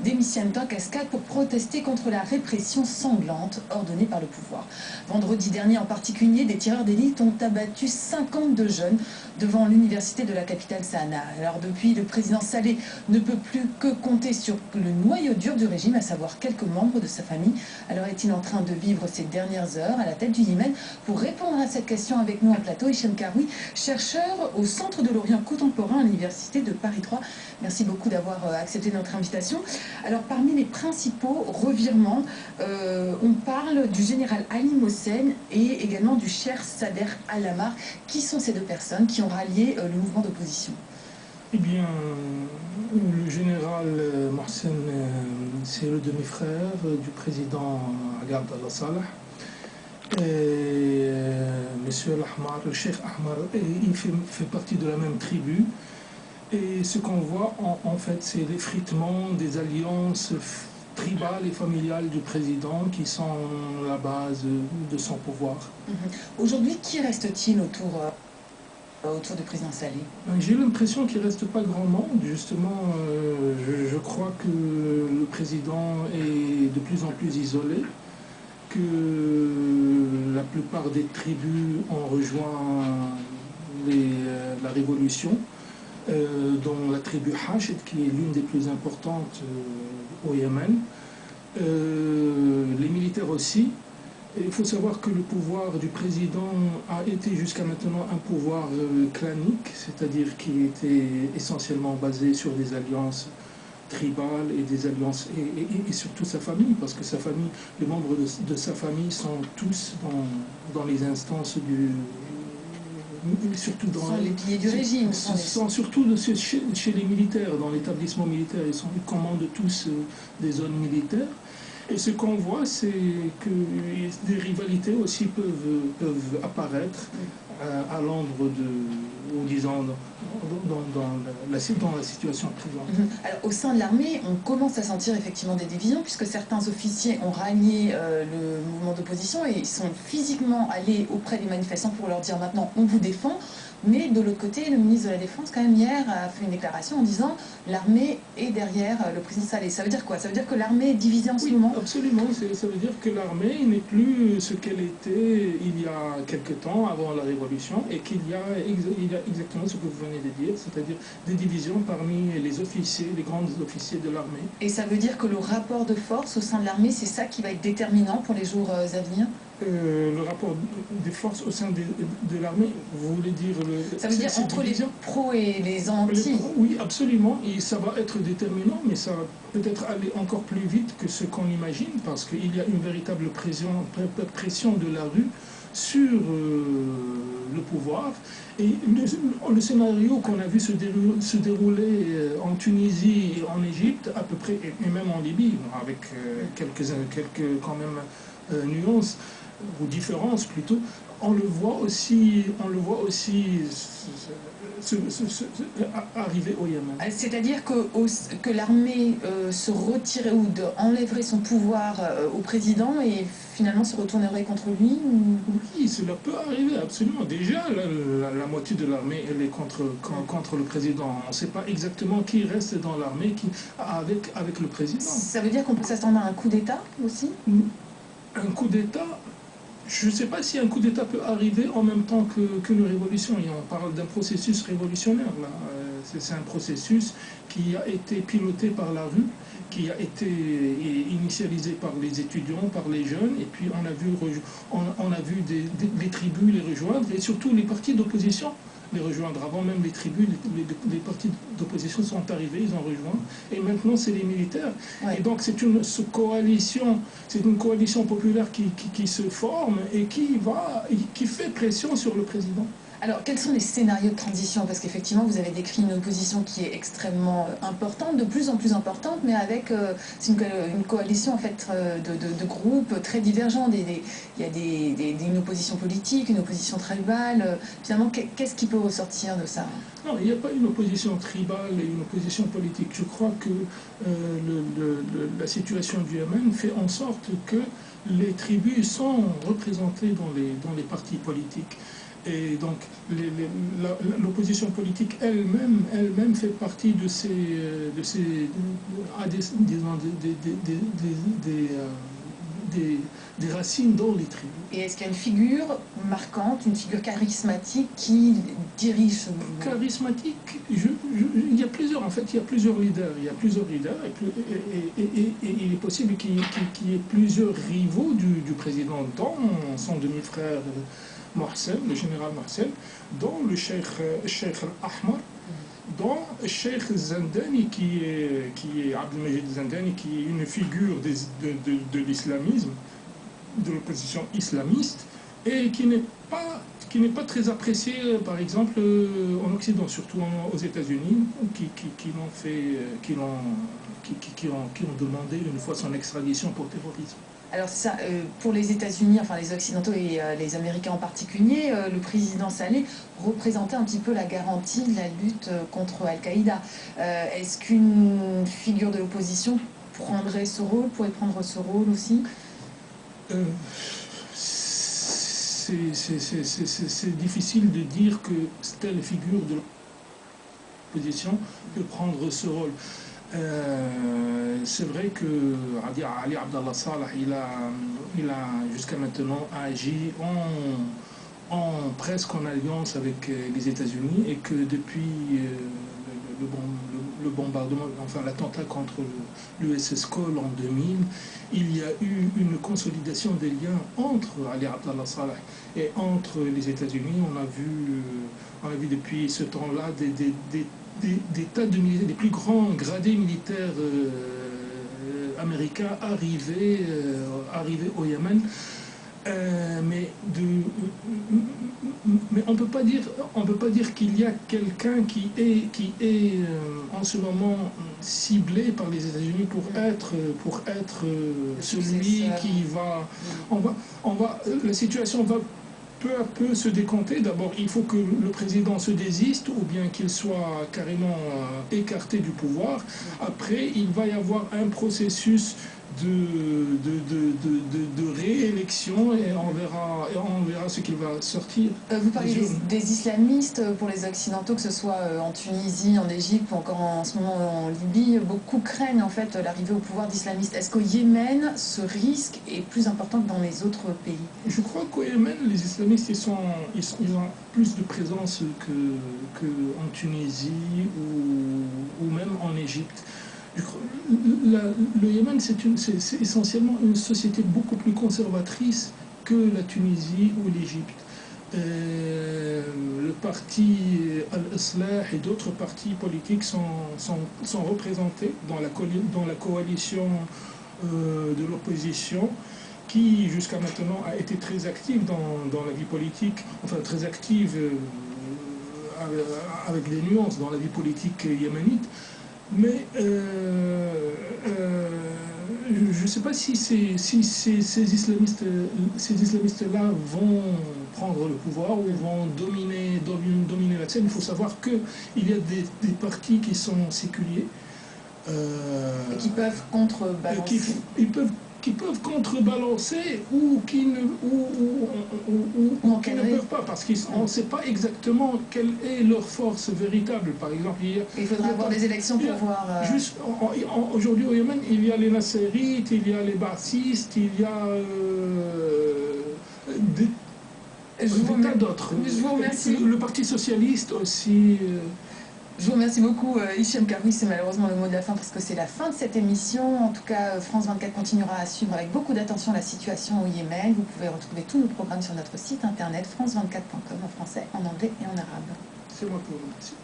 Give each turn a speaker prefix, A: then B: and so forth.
A: démissionnent en cascade pour protester contre la répression sanglante ordonnée par le pouvoir. Vendredi dernier en particulier, des tireurs d'élite ont abattu 52 jeunes devant l'université de la capitale Sanaa. Alors depuis, le président Saleh ne peut plus que compter sur le noyau dur du régime, à savoir quelques membres de sa famille. Alors est-il en train de vivre ces dernières heures à la tête du Yémen? Pour répondre à cette question avec nous en plateau, Hicham Karoui, chercheur au Centre de l'Orient contemporain à l'Université de Paris 3. Merci beaucoup d'avoir accepté notre invitation. Alors parmi les principaux revirements, on parle du général Ali Mohsen et également du cher Sader Al-Amar. Qui sont ces deux personnes qui ont rallié le mouvement d'opposition?
B: Eh bien, le général Mohsen, c'est le demi-frère du président Ali Abdallah Saleh. Et monsieur Al-Ahmar, le cheikh Ahmar, il fait partie de la même tribu. Et ce qu'on voit, en fait, c'est l'effritement des alliances tribales et familiales du président qui sont la base de son pouvoir.
A: Aujourd'hui, qui reste-t-il autour du président Saleh?
B: J'ai l'impression qu'il ne reste pas grand monde. Justement, je crois que le président est de plus en plus isolé, que la plupart des tribus ont rejoint la révolution, dont la tribu Hachid, qui est l'une des plus importantes au Yémen. Les militaires aussi. Il faut savoir que le pouvoir du président a été jusqu'à maintenant un pouvoir clanique, c'est-à-dire qui était essentiellement basé sur des alliances tribales et des alliances et surtout sa famille, parce que sa famille, les membres de sa famille sont tous dans les instances surtout dans
A: les piliers du régime.
B: Sont surtout chez les militaires, dans l'établissement militaire. Ils commandent tous des zones militaires. Et ce qu'on voit, c'est que des rivalités aussi peuvent apparaître à l'ombre ou disons, dans la situation présente.
A: Alors, au sein de l'armée, on commence à sentir effectivement des divisions, puisque certains officiers ont rallié le mouvement d'opposition et ils sont physiquement allés auprès des manifestants pour leur dire maintenant on vous défend. Mais de l'autre côté, le ministre de la Défense, quand même, hier, a fait une déclaration en disant l'armée est derrière le président Saleh. Ça veut dire quoi? Ça veut dire que l'armée est divisée en ce moment?
B: Absolument. Ça veut dire que l'armée n'est plus ce qu'elle était il y a quelque temps, avant la Révolution, et qu'il y a exactement ce que vous venez de dire, c'est-à-dire des divisions parmi les officiers, les grands officiers de l'armée.
A: Et ça veut dire que le rapport de force au sein de l'armée, c'est ça qui va être déterminant pour les jours à venir?
B: Le rapport des forces au sein de l'armée, vous voulez dire...
A: Ça veut dire entre les pros et les anti?
B: Oui, absolument, et ça va être déterminant, mais ça va peut-être aller encore plus vite que ce qu'on imagine, parce qu'il y a une véritable pression de la rue sur le pouvoir. Et le scénario qu'on a vu se dérouler en Tunisie et en Égypte, à peu près, et même en Libye, avec quelques quand même nuances, ou différences plutôt, on le voit aussi arriver au Yémen.
A: C'est-à-dire que l'armée se retirerait ou enlèverait son pouvoir au président et finalement se retournerait contre lui?
B: Oui, cela peut arriver, absolument. Déjà, la moitié de l'armée, elle est contre le président. On ne sait pas exactement qui reste dans l'armée avec le président.
A: Ça veut dire qu'on peut s'attendre à un coup d'État aussi?
B: Un coup d'État, je ne sais pas si un coup d'État peut arriver en même temps qu'une révolution. Et on parle d'un processus révolutionnaire, là. C'est un processus qui a été piloté par la rue, qui a été initialisé par les étudiants, par les jeunes, et puis on a vu les tribus les rejoindre, et surtout les partis d'opposition les rejoindre. Avant même les tribus, les partis d'opposition sont arrivés, ils ont rejoint, et maintenant c'est les militaires. Ouais. Et donc c'est une coalition populaire qui se forme et qui fait pression sur le président.
A: Alors, quels sont les scénarios de transition? Parce qu'effectivement, vous avez décrit une opposition qui est extrêmement importante, de plus en plus importante, mais avec une coalition en fait de groupes très divergents. Il y a une opposition politique, une opposition tribale. Finalement, qu'est-ce qui peut ressortir de ça?
B: Non, il n'y a pas une opposition tribale et une opposition politique. Je crois que la situation du Yémen fait en sorte que les tribus sont représentées dans les partis politiques. Et donc l'opposition politique elle-même fait partie de des racines dans les tribus.
A: Et est-ce qu'il y a une figure marquante, une figure charismatique qui dirige ce mouvement?
B: Charismatique, il y a plusieurs, en fait, il y a plusieurs leaders. Il y a plusieurs leaders et il est possible qu'il y ait plusieurs rivaux du président, dont son demi-frère Mohsen, le général Mohsen, dont le cheikh al-Ahmar, dont le cheikh Zandani, qui est Abdelmajid Zandani, qui est une figure de l'islamisme, de l'opposition islamiste, et qui n'est pas très apprécié, par exemple, en Occident, surtout aux États-Unis, qui ont demandé une fois son extradition pour terrorisme.
A: Alors ça, pour les États-Unis, enfin les Occidentaux et les Américains en particulier, le président Saleh représentait un petit peu la garantie de la lutte contre Al-Qaïda. Est-ce qu'une figure de l'opposition pourrait prendre ce rôle aussi?
B: C'est difficile de dire que telle figure de l'opposition peut prendre ce rôle. C'est vrai que Ali Abdallah Saleh, il a jusqu'à maintenant agi presque en alliance avec les États-Unis, et que depuis le bombardement, enfin l'attentat contre l'USS Cole en 2000, il y a eu une consolidation des liens entre Ali Abdallah Saleh et entre les États-Unis. On a vu depuis ce temps-là des tas de militaires, des plus grands gradés militaires américains arrivés au Yémen. Mais on peut pas dire qu'il y a quelqu'un qui est en ce moment ciblé par les États-Unis pour être celui qui va. La situation va peu à peu se décompter. D'abord, il faut que le président se désiste ou bien qu'il soit carrément écarté du pouvoir. Après, il va y avoir un processus de réélection, et on verra ce qu'il va sortir.
A: Vous parlez des islamistes pour les Occidentaux, que ce soit en Tunisie, en Égypte ou encore en ce moment en Libye. Beaucoup craignent en fait l'arrivée au pouvoir d'islamistes. Est-ce qu'au Yémen, ce risque est plus important que dans les autres pays?
B: Je crois qu'au Yémen, les islamistes ils ont plus de présence qu'en Tunisie ou même en Égypte. Le Yémen, c'est essentiellement une société beaucoup plus conservatrice que la Tunisie ou l'Égypte. Le parti Al-Islah et d'autres partis politiques sont représentés dans la coalition de l'opposition, qui jusqu'à maintenant a été très active dans la vie politique, enfin très active avec des nuances dans la vie politique yéménite. Mais je ne sais pas si ces islamistes-là vont prendre le pouvoir ou vont dominer la scène. Il faut savoir qu'il y a des partis qui sont séculiers.
A: Et qui peuvent contrebalancer.
B: Qui peuvent contrebalancer ou qui ne peuvent pas, parce qu'on ne sait pas exactement quelle est leur force véritable. Par exemple,
A: il faudra avoir des élections pour voir...
B: Aujourd'hui au Yémen, il y a les Nassérites, il y a les Ba'athistes, il y a des tas d'autres.
A: Je vous remercie.
B: Le Parti Socialiste aussi...
A: Je vous remercie beaucoup, Hicham Karoui. C'est malheureusement le mot de la fin parce que c'est la fin de cette émission. En tout cas, France 24 continuera à suivre avec beaucoup d'attention la situation au Yémen. Vous pouvez retrouver tous nos programmes sur notre site internet france24.com en français, en anglais et en arabe.
B: C'est moi qui vous remercie.